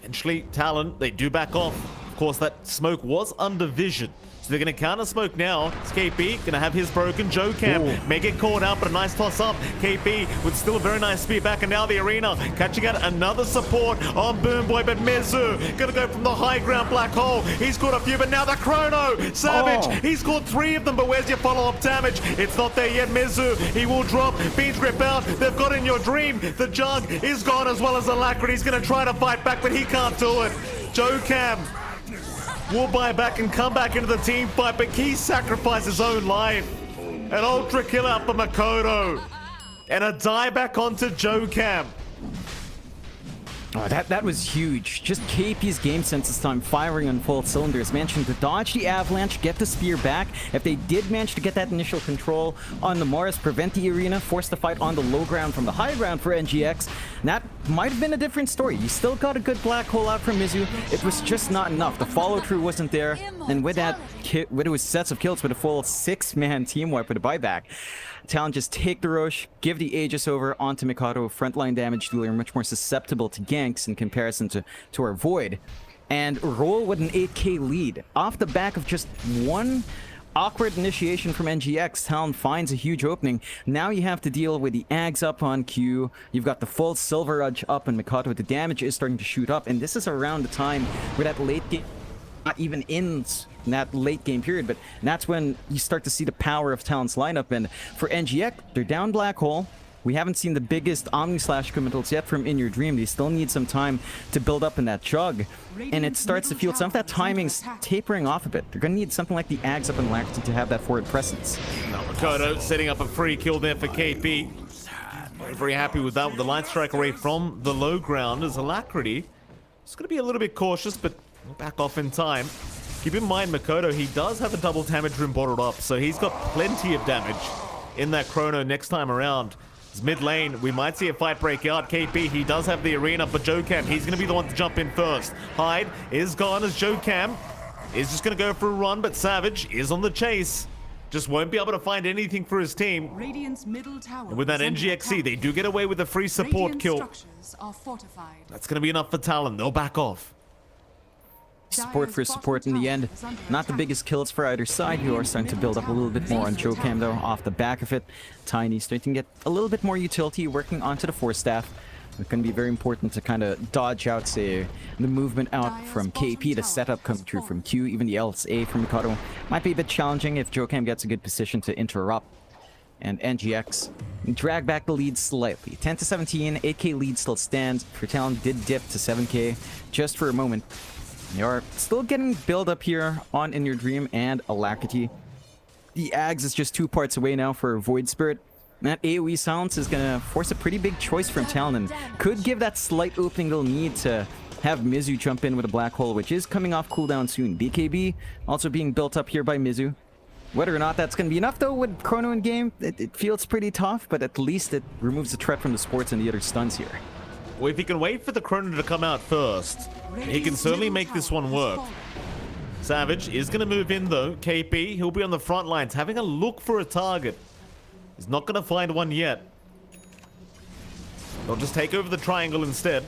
eventually Talon. They do back off. Of course, that smoke was under vision. So they're going to counter smoke now. It's KP going to have his broken. JoeCam may get caught out, but a nice toss up. KP with still a very nice speed back, and now the arena catching out another support on Boom Boy, but Mizu going to go from the high ground black hole. He's caught a few, but now the Chrono Savage. He's caught 3 of them, but where's your follow-up damage? It's not there yet. Mizu, he will drop. Fiend's Grip out. They've got In Your Dream. The Jug is gone as well as Alacrity. He's going to try to fight back, but he can't do it. JoeCam will buy back and come back into the team fight, but he sacrificed his own life. An ultra kill out for Makoto. And a die back onto JoeCam. Oh, that was huge. Just KP's game sense this time, firing on full cylinders. Managing to dodge the avalanche, get the spear back. If they did manage to get that initial control on the Mars, prevent the arena, force the fight on the low ground from the high ground for NGX, that might have been a different story. You still got a good black hole out from Mizu. It was just not enough. The follow-through wasn't there. And with that, with his sets of kills with a full 6-man team wipe with a buyback, Talon just take the Roche, give the Aegis over onto Mikado, frontline damage dealer, much more susceptible to ganks in comparison to our Void, and roll with an 8k lead. Off the back of just one awkward initiation from NGX, Talon finds a huge opening. Now you have to deal with the Ags up on Q. You've got the full Silver Edge up on Mikado. The damage is starting to shoot up, and this is around the time where that late game not even ends in that late game period, but that's when you start to see the power of Talon's lineup. And for NGX, they're down black hole. We haven't seen the biggest Omni Slash committals yet from In Your Dream. They still need some time to build up in that Jug, and it starts to feel some of that timing's tapering off a bit. They're gonna need something like the Ags up in Alacrity to have that forward presence. Now Makoto setting up a free kill there for KP. Very happy with that, with the light strike array from the low ground as Alacrity. It's gonna be a little bit cautious, but we'll back off in time. Keep in mind, Makoto, he does have a double damage room bottled up, so he's got plenty of damage in that Chrono next time around. His mid lane, we might see a fight break out. KP, he does have the arena, but JoeCam, he's going to be the one to jump in first. Hyde is gone as JoeCam is just going to go for a run, but Savage is on the chase. Just won't be able to find anything for his team. Radiant's middle tower And with that NGX.SEA, they do get away with a free support Radiant kill. structures are fortified. That's going to be enough for Talon. They'll back off. support for support in the end. Not the biggest kills for either side. You are starting to build up a little bit more on JoeCam though, off the back of it. Tiny starting to get a little bit more utility working onto the Force Staff. It's going to be very important to kind of dodge out, say, the movement out from KP, the setup coming through from Q, even the LSA from Mikado. Might be a bit challenging if JoeCam gets a good position to interrupt. And NGX drag back the lead slightly. 10-17, 8k lead still stands. For Talon did dip to 7k just for a moment. They are still getting build up here on In Your Dream and Alacrity. The Ags is just 2 parts away now for Void Spirit. That AoE silence is gonna force a pretty big choice from Talon and could give that slight opening they'll need to have Mizu jump in with a Black Hole, which is coming off cooldown soon. BKB also being built up here by Mizu. Whether or not that's going to be enough, though, with Chrono in game, it feels pretty tough, but at least it removes the threat from the sports and the other stuns here. Well, if he can wait for the Chrono to come out first, he can certainly make this one work. Savage is going to move in, though. KP, he'll be on the front lines, having a look for a target. He's not going to find one yet. They'll just take over the triangle instead.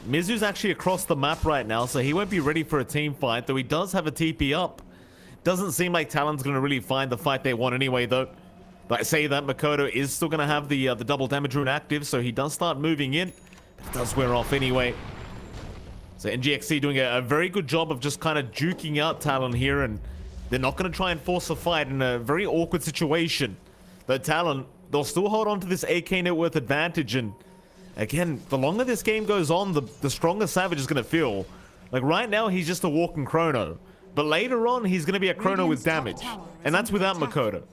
Mizu's actually across the map right now, so he won't be ready for a team fight, though he does have a TP up. Doesn't seem like Talon's going to really find the fight they want anyway, though. But I say that Makoto is still going to have the double damage rune active, so he does start moving in. But it does wear off anyway. So NGX.SEA doing a very good job of just kind of juking out Talon here, and they're not going to try and force a fight in a very awkward situation. Though Talon, they'll still hold on to this AK net worth advantage, and again, the longer this game goes on, the stronger Savage is going to feel. Like right now, he's just a walking Chrono. But later on, he's going to be a Chrono with damage. And that's without Makoto.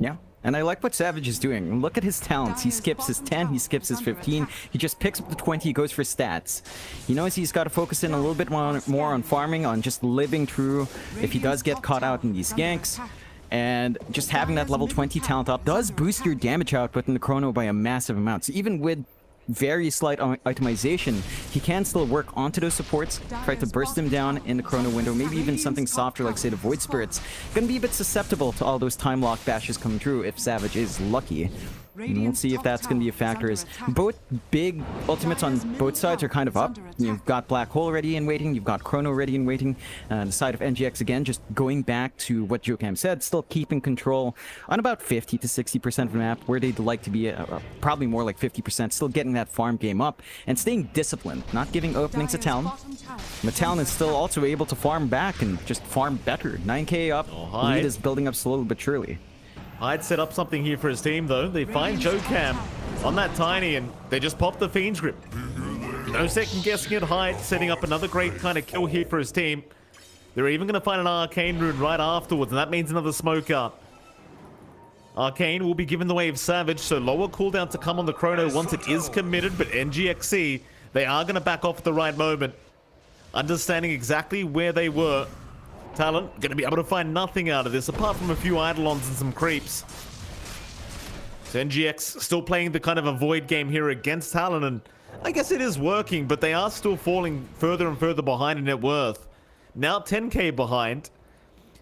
Yeah, and I like what Savage is doing. Look at his talents. He skips his 10, he skips his 15. He just picks up the 20, he goes for stats. He knows he's got to focus in a little bit more on farming, on just living through if he does get caught out in these ganks. And just having that level 20 talent up does boost your damage output in the Chrono by a massive amount. So even with very slight itemization, he can still work onto those supports, try to burst them down in the Chrono window, maybe even something softer like, say, the Void Spirits. Gonna be a bit susceptible to all those time lock bashes coming through if Savage is lucky. And we'll see if that's going to be a factor, as both big ultimates on both sides are kind of up. You've got Black Hole ready and waiting, you've got Chrono ready and waiting. The side of NGX, again, just going back to what JoeCam said, still keeping control on about 50 to 60% of the map, where they'd like to be, probably more like 50%, still getting that farm game up, and staying disciplined, not giving openings to Talon. But Talon is still also able to farm back and just farm better. 9k up, lead is building up slowly but surely. I'd set up something here for his team, though. They find JoeCam on that Tiny, and they just pop the Fiend's Grip. No second guessing it. Hyde setting up another great kind of kill here for his team. They're even going to find an Arcane Rune right afterwards, and that means another smoke up. Arcane will be given the way of Savage, so lower cooldown to come on the Chrono once it is committed, but NGX.SEA, they are going to back off at the right moment. Understanding exactly where they were. Talon going to be able to find nothing out of this apart from a few Eidolons and some creeps. So NGX still playing the kind of a void game here against Talon, and I guess it is working, but they are still falling further and further behind in net worth. Now 10k behind.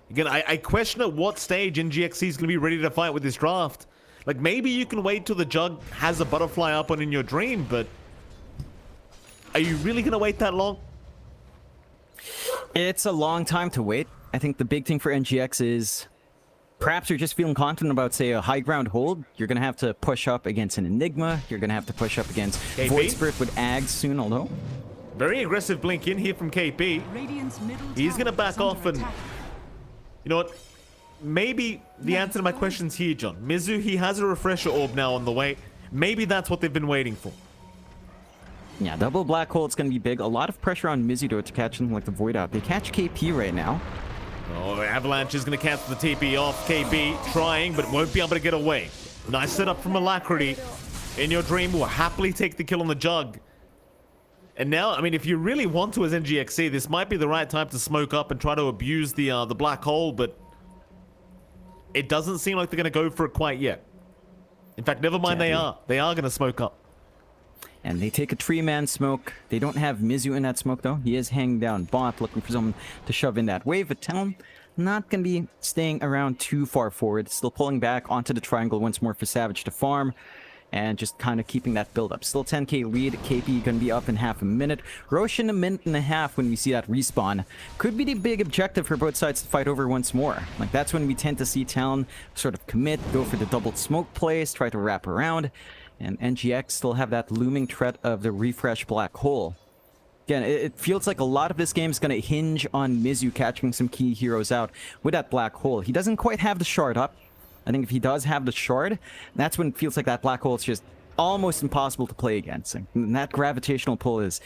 Again, I question at what stage NGX.SEA is going to be ready to fight with this draft. Like, maybe you can wait till the Jug has a butterfly up on In Your Dream, but are you really going to wait that long? It's a long time to wait. I think the big thing for NGX is perhaps you're just feeling confident about, say, a high ground hold. You're going to have to push up against an Enigma. You're going to have to push up against KP? Void Spirit with Ags soon, although. Very aggressive blink in here from KP. He's going to back off, and you know what? Maybe the answer to my question's here, John. Mizu, he has a refresher orb now on the way. Maybe that's what they've been waiting for. Yeah, double Black Hole, it's going to be big. A lot of pressure on Mizu, though, to catch him like the Void out. They catch KP right now. Oh, Avalanche is going to cancel the TP off. KB trying, but won't be able to get away. Nice setup from Alacrity. In Your Dream will happily take the kill on the Jug. And now, I mean, if you really want to as NGX.SEA, this might be the right time to smoke up and try to abuse the Black Hole, but it doesn't seem like they're going to go for it quite yet. In fact, never mind, they are. They are going to smoke up. And they take a 3-man smoke. They don't have Mizu in that smoke, though. He is hanging down bot, looking for someone to shove in that wave. But Talon not going to be staying around too far forward. Still pulling back onto the triangle once more for Savage to farm. and just kind of keeping that build up. Still 10k lead. KP gonna be up in half a minute. Roche in a minute and a half when we see that respawn. Could be the big objective for both sides to fight over once more. Like, that's when we tend to see Talon sort of commit, go for the double smoke plays, try to wrap around, and NGX still have that looming threat of the refresh black hole. Again, it feels like a lot of this game is going to hinge on Mizu catching some key heroes out with that black hole. He doesn't quite have the shard up. I think if he does have the shard, that's when it feels like that black hole is just almost impossible to play against. And that gravitational pull is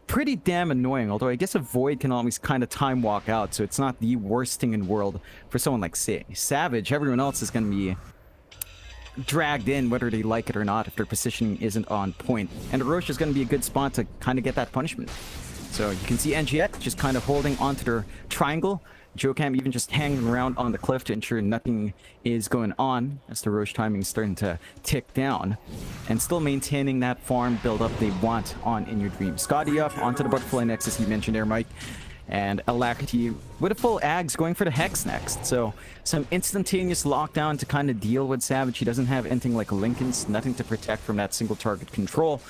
pretty damn annoying, although I guess a Void can always kind of time walk out, so it's not the worst thing in the world for someone like SEA. Savage, everyone else is going to be dragged in whether they like it or not if their positioning isn't on point. And Roche is going to be a good spot to kind of get that punishment. So you can see NGX just kind of holding onto their triangle. JoeCam even just hanging around on the cliff to ensure nothing is going on as the Roche timing is starting to tick down. And still maintaining that farm build-up they want on In Your Dream. Scotty up onto the Butterfly Nexus you mentioned there, Mike. And Alacrity with a full Ags going for the Hex next. So some instantaneous lockdown to kind of deal with Savage. He doesn't have anything like Lincoln's, nothing to protect from that single target control.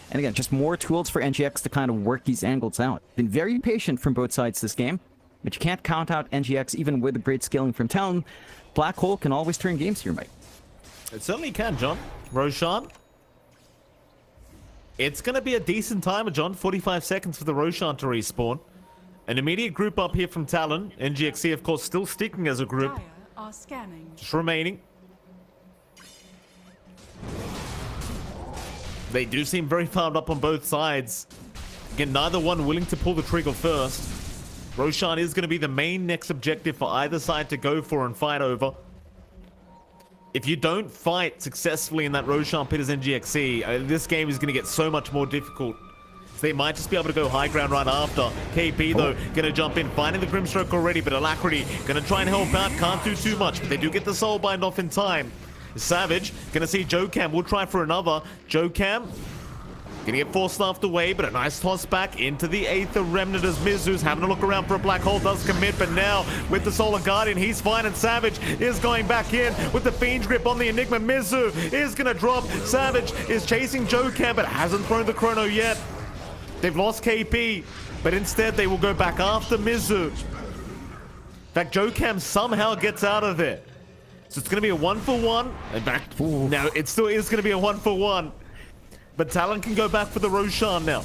And again, just more tools for NGX to kind of work these angles out. Been very patient from both sides this game, but you can't count out NGX even with the great scaling from Talon. Black Hole can always turn games here, Mike. It certainly can, John. Roshan. It's going to be a decent timer, John. 45 seconds for the Roshan to respawn. An immediate group up here from Talon. NGX.SEA, of course, still sticking as a group. Dire are scanning. Just remaining. They do seem very farmed up on both sides. Again, neither one willing to pull the trigger first. Roshan is going to be the main next objective for either side to go for and fight over. If you don't fight successfully in that Roshan pit as NGX.SEA, this game is going to get so much more difficult. So they might just be able to go high ground right after. KP, though, going to jump in, finding the Grimstroke already, but Alacrity going to try and help out. Can't do too much, but they do get the Soulbind off in time. Savage going to see JoeCam. We'll try for another. JoeCam gonna get forced off the way, but a nice toss back into the Aether Remnant as Mizu's having a look around for a black hole. Does commit, but now with the Solar Guardian, he's fine, and Savage is going back in with the Fiend's Grip on the Enigma. Mizu is gonna drop. Savage is chasing JoeCam, but hasn't thrown the Chrono yet. They've lost KP, but instead they will go back after Mizu. In fact, JoeCam somehow gets out of there. So it's gonna be a 1-for-1. And back. Now it still is gonna be a 1-for-1. But Talon can go back for the Roshan now.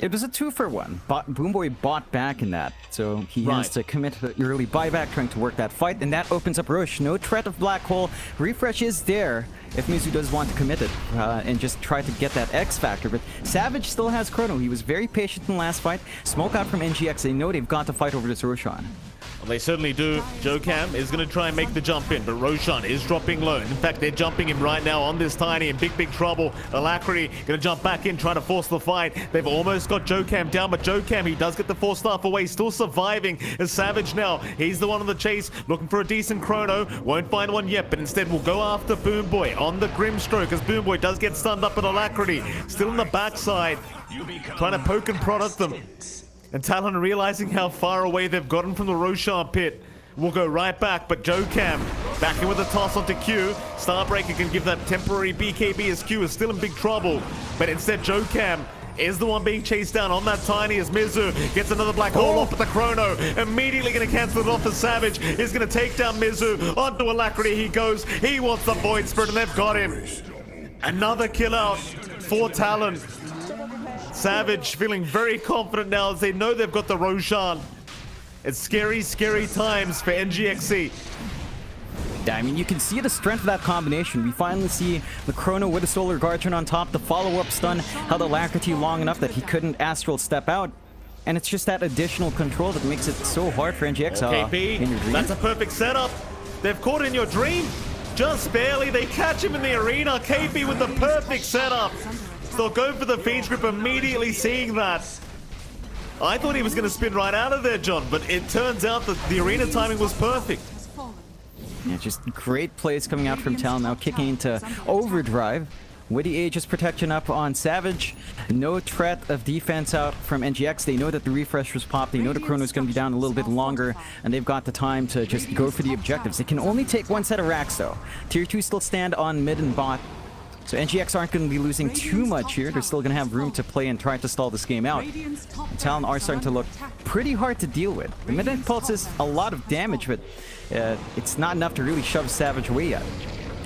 It was a 2-for-1. Boomboy bought back in that, so he has to commit to the early buyback, trying to work that fight, and that opens up Roche. No threat of black hole. Refresh is there if Mizu does want to commit it and just try to get that X factor. But Savage still has Chrono. He was very patient in the last fight. Smoke out from NGX. They know they've got to fight over this Roshan. Well, they certainly do. JoeCam is going to try and make the jump in, but Roshan is dropping low. In fact, they're jumping him right now on this Tiny in big trouble. Alacrity going to jump back in, trying to force the fight. They've almost got JoeCam down, but JoeCam, he does get the force staff away, still surviving as Savage now. He's the one on the chase, looking for a decent Chrono. Won't find one yet, but instead will go after Boomboy on the Grimstroke as Boomboy does get stunned up at Alacrity. Still in the backside, trying to poke and prod at them. And Talon, realizing how far away they've gotten from the Roshan pit, will go right back, but JoeCam back in with a toss onto Q. Starbreaker can give that temporary BKB as Q is still in big trouble, but instead JoeCam is the one being chased down on that Tiny as Mizu gets another black hole off at the Chrono. Immediately going to cancel it off as Savage is going to take down Mizu. Onto Alacrity he goes. He wants the Void Spirit and they've got him. Another kill out for Talon. Savage feeling very confident now as they know they've got the Roshan. It's scary times for NGX.SEA. Yeah, I mean, you can see the strength of that combination. We finally see the Chrono with a Solar Guardian on top. The follow-up stun held Alacrity long enough that he couldn't Astral step out. And it's just that additional control that makes it so hard for NGX. KP, that's a perfect setup. They've caught In Your Dream. Just barely. They catch him in the arena. KP with the perfect setup. They'll go for the Fiend's Grip immediately seeing that. I thought he was going to spin right out of there, John, but it turns out that the arena timing was perfect. Yeah, just great plays coming out from Talon, now kicking into overdrive. With the Aegis protection up on Savage. No threat of defense out from NGX. They know that the refresh was popped. They know the Chrono is going to be down a little bit longer, and they've got the time to just go for the objectives. They can only take one set of racks, though. Tier 2 still stand on mid and bot. So NGX aren't going to be losing too much here. They're still going to have room to play and try to stall this game out. And Talon are starting to look pretty hard to deal with. The Midnight Pulse is a lot of damage, but it's not enough to really shove Savage away yet.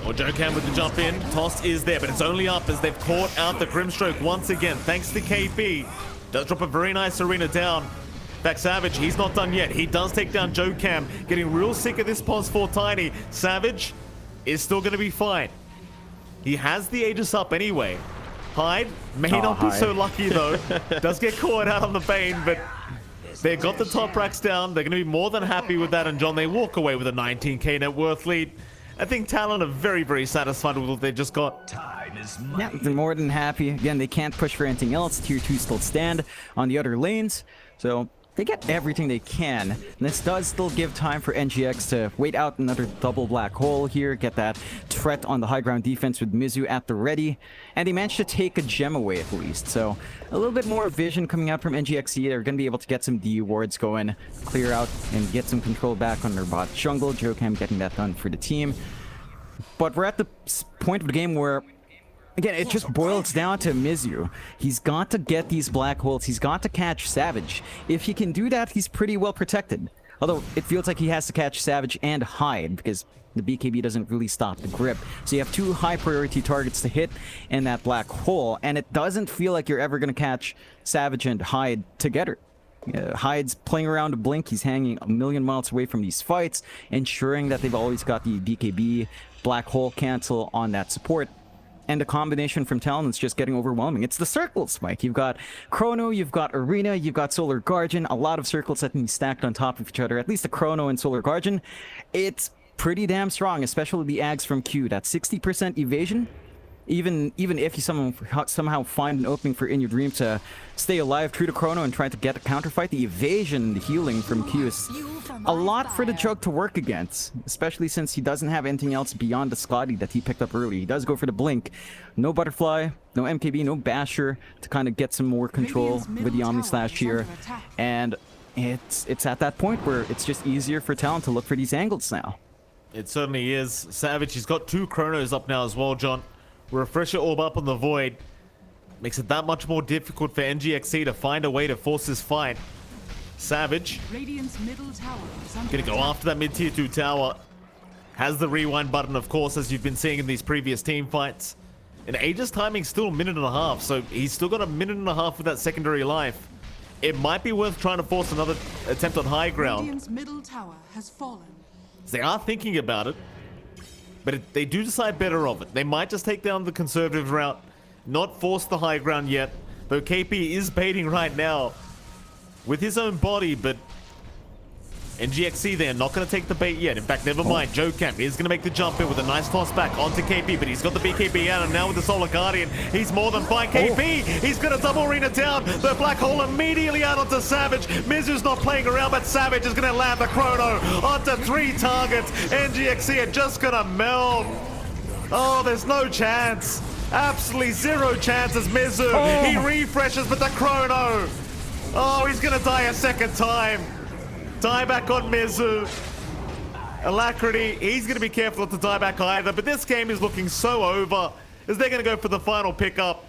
Well, JoeCam with the jump in. Toss is there, but it's only up as they've caught out the Grimstroke once again, thanks to KP. Does drop a very nice arena down. In fact, Savage, he's not done yet. He does take down JoeCam, getting real sick of this pause for Tiny. Savage is still going to be fine. He has the Aegis up anyway. Hyde may not be so lucky though. Does get caught out on the Bane, but they got the top racks down. They're going to be more than happy with that, and John, they walk away with a 19k net worth lead. I think Talon are very, very satisfied with what they just got. Yeah, they're more than happy. Again, they can't push for anything else. Tier 2 still stand on the other lanes, so they get everything they can. And this does still give time for NGX to wait out another double black hole here, get that threat on the high ground defense with Mizu at the ready, and they managed to take a gem away at least. So a little bit more vision coming out from NGX.SEA. They're going to be able to get some D wards going, clear out, and get some control back on their bot jungle. JoeCam getting that done for the team. But we're at the point of the game where, again, it just boils down to Mizu. He's got to get these black holes. He's got to catch Savage. If he can do that, he's pretty well protected. Although it feels like he has to catch Savage and Hyde because the BKB doesn't really stop the grip. So you have two high priority targets to hit in that black hole, and it doesn't feel like you're ever going to catch Savage and Hyde together. Hyde's playing around a blink. He's hanging a million miles away from these fights, ensuring that they've always got the BKB black hole cancel on that support. And the combination from Talon is just getting overwhelming. It's the circles, Mike. You've got Chrono, you've got Arena, you've got Solar Guardian. A lot of circles that can be stacked on top of each other. At least the Chrono and Solar Guardian. It's pretty damn strong, especially the Ags from Q. That 60% evasion. Even if you somehow find an opening for In Your Dream to stay alive through the Chrono and try to get a counterfight, the evasion, the healing from Q is a lot for the Jug to work against, especially since he doesn't have anything else beyond the Scotty that he picked up early. He does go for the Blink. No Butterfly, no MKB, no Basher to kind of get some more control with the Omni Slash here. And it's at that point where it's just easier for Talon to look for these angles now. It certainly is. Savage, he's got two Chronos up now as well, John. Refresher Orb up on the Void. Makes it that much more difficult for NGX.SEA to find a way to force this fight. Savage gonna go after that mid-tier 2 tower. Has the rewind button, of course, as you've been seeing in these previous team fights. And Aegis timing's still a minute and a half, so he's still got a minute and a half with that secondary life. It might be worth trying to force another attempt on high ground. Middle tower has fallen. They are thinking about it. But they do decide better of it. They might just take down the conservative route, not force the high ground yet. Though KP is baiting right now with his own body, but NGX.SEA, they're not going to take the bait yet. In fact, never mind. JoeCam is going to make the jump in with a nice toss back onto KP, but he's got the BKB out, and now with the Solar Guardian, he's more than fine. KP, he's going to double arena down. The black hole immediately out onto Savage. Mizu's not playing around, but Savage is going to land the Chrono onto 3 targets. NGX.SEA are just going to meld. Oh, there's no chance. Absolutely zero chance as Mizu. He refreshes, but the Chrono. Oh, he's going to die a second time. Die back on Mizu. Alacrity, he's going to be careful not to die back either, but this game is looking so over as they're going to go for the final pickup.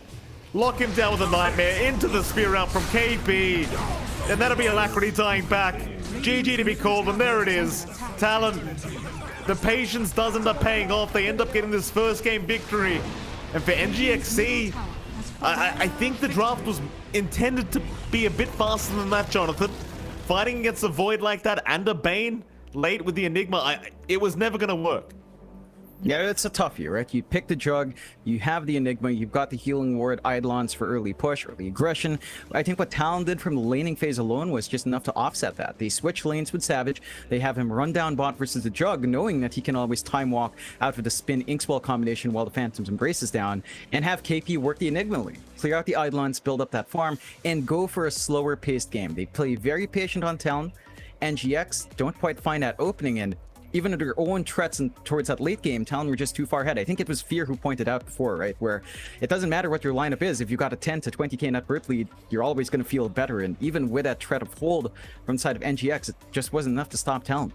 Lock him down with a Nightmare into the spear out from KP. And that'll be Alacrity dying back. GG to be called, and there it is. Talon, the patience does end up paying off. They end up getting this first game victory. And for NGX.SEA, I think the draft was intended to be a bit faster than that, Jonathan. Fighting against a Void like that and a Bane late with the Enigma, it was never going to work. Yeah, it's a toughie, right? You pick the Jug, you have the Enigma, you've got the Healing Ward, Eidolons for early push, early aggression. I think what Talon did from the laning phase alone was just enough to offset that. They switch lanes with Savage, they have him run down bot versus the Jug, knowing that he can always time walk out with the spin Inkswell combination while the Phantom's Embrace is down, and have KP work the Enigma lane. Clear out the Eidolons, build up that farm, and go for a slower paced game. They play very patient on Talon. NGX don't quite find that opening, and even at their own threats and towards that late game, Talon were just too far ahead. I think it was Fear who pointed out before, right? Where it doesn't matter what your lineup is. If you got a 10 to 20k net worth lead, you're always going to feel better. And even with that threat of hold from the side of NGX, it just wasn't enough to stop Talon.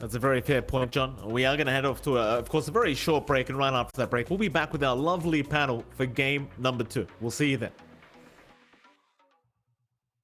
That's a very fair point, John. We are going to head off to, of course, a very short break, and right after that break, we'll be back with our lovely panel for game number 2. We'll see you then.